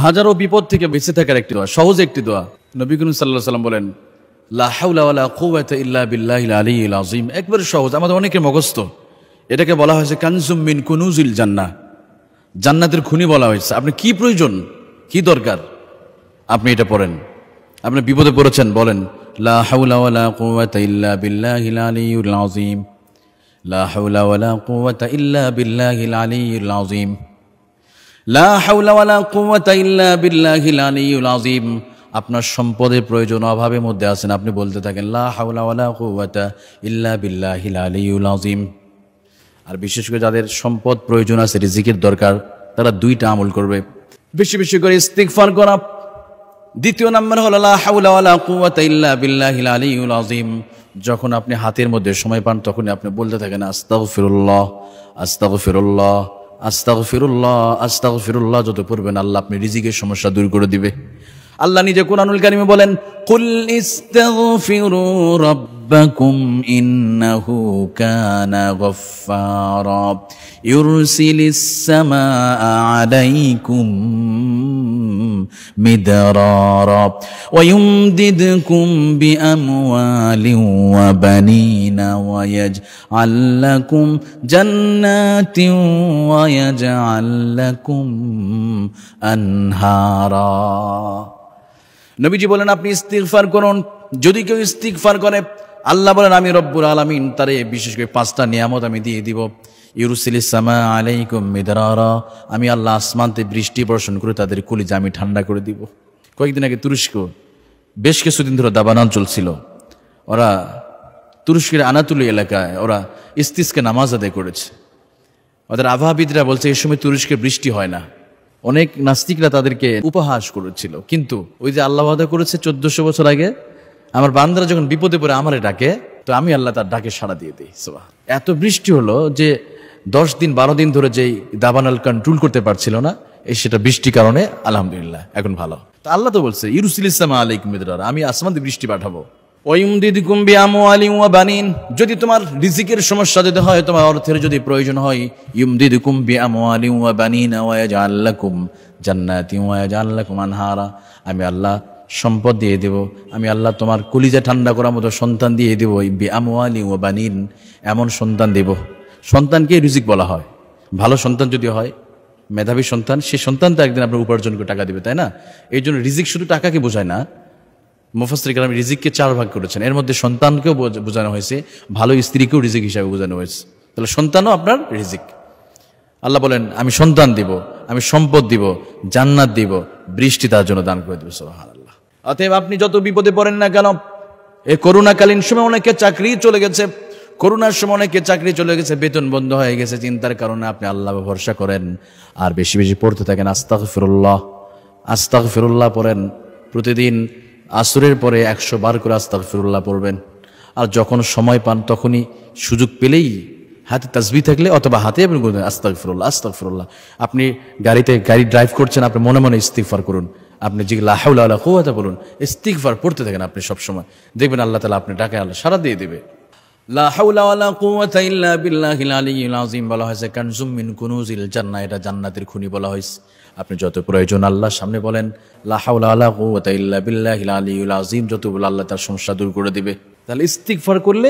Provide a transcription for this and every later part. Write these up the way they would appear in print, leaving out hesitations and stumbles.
হাজারো বিপদ থেকে বেঁচে থাকার একটি দোয়া, সহজ একটি দোয়া। নবী করিম সাল্লাল্লাহু আলাইহি ওয়াসাল্লাম বলেন, লা হাওলা ওয়ালা কুওয়াতা ইল্লা বিল্লাহিল আলিয়্যিল আযীম। একবারে সহজ, আমাদের অনেকের মুখস্থ। এটাকে বলা হয়েছে কানজুম মিন কুনুজিল জান্নাহ, জান্নাতের খনি বলা হয়েছে। আপনি কি প্রয়োজন, কি দরকার, আপনি এটা পড়েন। আপনি বিপদে পড়েছেন, বলেন লা হাওলা ওয়ালা কুওয়াতা ইল্লা বিল্লাহিল আলিয়্যিল আযীম, লা হাওলা ওয়ালা কুওয়াতা ইল্লা বিল্লাহিল আলিয়্যিল আযীম, লা হাওলা ওয়ালা কুওয়াতা ইল্লা বিল্লাহিল আলিয়্যিল আযীম। আপনার সম্পদের প্রয়োজন, অভাবের মধ্যে আছেন, আপনি বলতে থাকেন লা হাওলা ওয়ালা কুওয়াতা ইল্লা বিল্লাহিল আলিয়্যিল আযীম। আর বিশেষ করে যাদের সম্পদ প্রয়োজন আছে, রিজিকের দরকার, তারা দুইটা আমল করবে, বেশি বেশি করে ইস্তিগফার করা। দ্বিতীয় নাম্বার হলো লা হাওলা ওয়ালা কুওয়াতা ইল্লা বিল্লাহিল আলিয়্যিল আযীম। যখন আপনি হাতের মধ্যে সময় পান, তখন আপনি বলতে থাকেন আস্তাগফিরুল্লাহ, আস্তাগফিরুল্লাহ, আস্তাগফিরুল্লাহ, আস্তাগফিরুল্লাহ। যত পড়বেন, আল্লাহ আপনি রিজিকের সমস্যা দূর করে দিবে। আল্লাহ নিজে কুরআনুল কারীমে বলেন, কুল ইস্তাগফিরু রাব্বাকুম ইন্নাহু কানা গফফারা ইউরসিলিস সামাআ আলাইকুম মিদরারা ওয়া ইউমদিদকুম বিআমওয়ালিন ওয়া বানিনা ওয়া ইয়াজআল লাকুম জান্নাতিন ওয়া ইয়াজআল লাকুম আনহারা। নবীজি বলেন, আপনি ইস্তিগফার করুন। যদি কেউ ইস্তিগফার করে, আল্লাহ বলেন আমি রব্বুল আলামিন তারে বিশেষ করে 5টা নিয়ামত আমি দিয়ে দিব। ইউরসিলিস সামা আলাইকুম মিদরারা, আমি আল্লাহ আসমানতে বৃষ্টি বর্ষণ করে তাদের কলিজা আমি ঠান্ডা করে দিব। কয়েকদিন আগে তুরস্ক, বেশ কিছুদিন ধরে দাবানল চলছিল। ওরা তুরস্কের আনাতুলি এলাকায় ওরা ইস্তিসকা নামাজ আদায় করেছে। ওদের আবহাওয়াবিদরা বলছে এই সময় তুরস্কে বৃষ্টি হয় না। অনেক নাস্তিকরা তাদেরকে উপহাস করেছিল, কিন্তু ওই যে আল্লাহ ওয়াদা করেছে 1400 বছর আগে, আমার বান্দারা যখন বিপদে পড়ে আমারে ডাকে, তো আমি আল্লাহ তার ডাকে সাড়া দিয়ে দিই। সুবহানাল্লাহ। এত বৃষ্টি হলো যে 10 দিন 12 দিন ধরে যেই দাবানল কন্ট্রোল করতে পারছিল না, সেটা বৃষ্টির কারণে আলহামদুলিল্লাহ এখন ভালো। তো আল্লাহ তো বলছে ইউরসিলিস সামা আলাইকুম মিদরারা, আমি আসমান দিয়ে বৃষ্টি পাঠাবো। ওয়ায়ুমদিদকুম বিআমওয়ালিন ওয়া বানিন, যদি তোমার রিজিকের সমস্যা যদি হয়, তোমার অর্থের যদি প্রয়োজন হয়, ইউমদিদকুম বিআমওয়ালিন ওয়া বানিন ওয়া ইয়াজআল লাকুম জান্নাতিন ওয়া ইয়াজআল লাকুম আনহারা, আমি আল্লাহ সম্পদ দিয়ে দেব, আমি আল্লাহ তোমার কলিজা ঠান্ডা করার মতো সন্তান দিয়ে দেব। বিআমওয়ালিন ওয়া বানিন, এমন সন্তান দেব। সন্তানকে রিজিক বলা হয়। ভালো সন্তান যদি হয়, মেধাবী সন্তান, সেই সন্তান তো একদিন আপনার উপার্জন করে টাকা দিবে, তাই না? এই জন্য রিজিক শুধু টাকাকে বোঝায় না। মুফাসসির কেরাম রিজিককে 4 ভাগ করেছেন। এর মধ্যে সন্তানকেও বোঝানো হয়েছে, ভালো স্ত্রীকেও রিজিক হিসাবে বোঝানো হয়েছে। তাহলে সন্তানও আপনার রিজিক। আল্লাহ বলেন আমি সন্তান দিব, আমি সম্পদ দিব, জান্নাত দিব, বৃষ্টি তার জন্য দান করে দেব। সুবহানাল্লাহ। অতএব আপনি যত বিপদে পড়েন না কেন, এই করোনাকালীন সময় অনেকে চাকরি চলে গেছে, করোনার সময় অনেকে চাকরি চলে গেছে, বেতন বন্ধ হয়ে গেছে, চিন্তার কারণে আপনি আল্লাহ ভরসা করেন আর বেশি বেশি পড়তে থাকেন আস্তাগফিরুল্লাহ, আস্তাগফিরুল্লাহ পড়েন। প্রতিদিন আসরের পরে 100 বার করে আস্তাগফিরুল্লাহ পড়বেন। আর যখন সময় পান, তখনই সুযোগ পেলেই হাতে তাসবিহ থাকলে অথবা হাতে আপনি বলবেন আস্তাগফিরুল্লাহ, আস্তাগফিরুল্লাহ। আপনি গাড়ি ড্রাইভ করছেন, আপনি মনে মনে ইস্তিগফার করুন। আপনি যে লা হাওলা ওয়ালা কুওয়াতা বলুন, ইস্তিগফার পড়তে থাকেন আপনি সব সময়, দেখবেন আল্লাহ তাআলা আপনি ডাকে আল্লাহ সাড়া দিয়ে দেবে। লা হাওলা ওয়ালা কুওয়াতা ইল্লা বিল্লাহিল আলিয়্যিল আযীম বলা হয়েছে কানজুম মিন কুনুজিল জান্নাহ, এটা জান্নাতের খনি বলা হয়েছে। আপনি যত প্রয়োজন আল্লাহর সামনে বলেন লা হাওলা ওয়ালা কুওয়াতা ইল্লা বিল্লাহিল আলিয়্যিল আযীম, যত বলে আল্লাহ তার সমস্যা দূর করে দিবে। তাহলে ইস্তিগফার করলে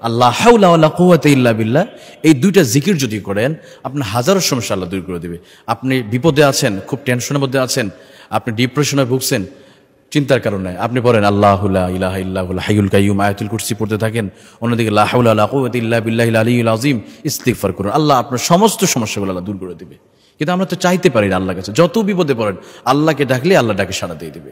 আল্লাহ হাওলা ওয়ালা কুওয়াতা ইল্লা বিল্লাহ, এই দুইটা জিকির যদি করেন, আপনার হাজারো সমস্যা আল্লাহ দূর করে দিবে। আপনি বিপদে আছেন, খুব টেনশনের মধ্যে আছেন, আপনি ডিপ্রেশনে ভুগছেন, চিন্তার কারণে আপনি পড়েন আল্লাহু লা ইলাহা ইল্লাহুল হাইয়ুল কাইয়্যুম, আয়াতুল কুরসি পড়তে থাকেন। অন্যদিকে লা হাওলা ওয়ালা কুওয়াতা ইল্লা বিল্লাহিল আলিয়্যিল আযীম, ইস্তিগফার করুন, আল্লাহ আপনার সমস্ত সমস্যাগুলো আল্লাহ দূর করে দিবে। কিন্তু আমরা তো চাইতে পারি না আল্লাহর কাছে। যত বিপদে পড়েন, আল্লাহকে ডাকলে আল্লাহ ডাকে সাড়া দিয়ে দিবে।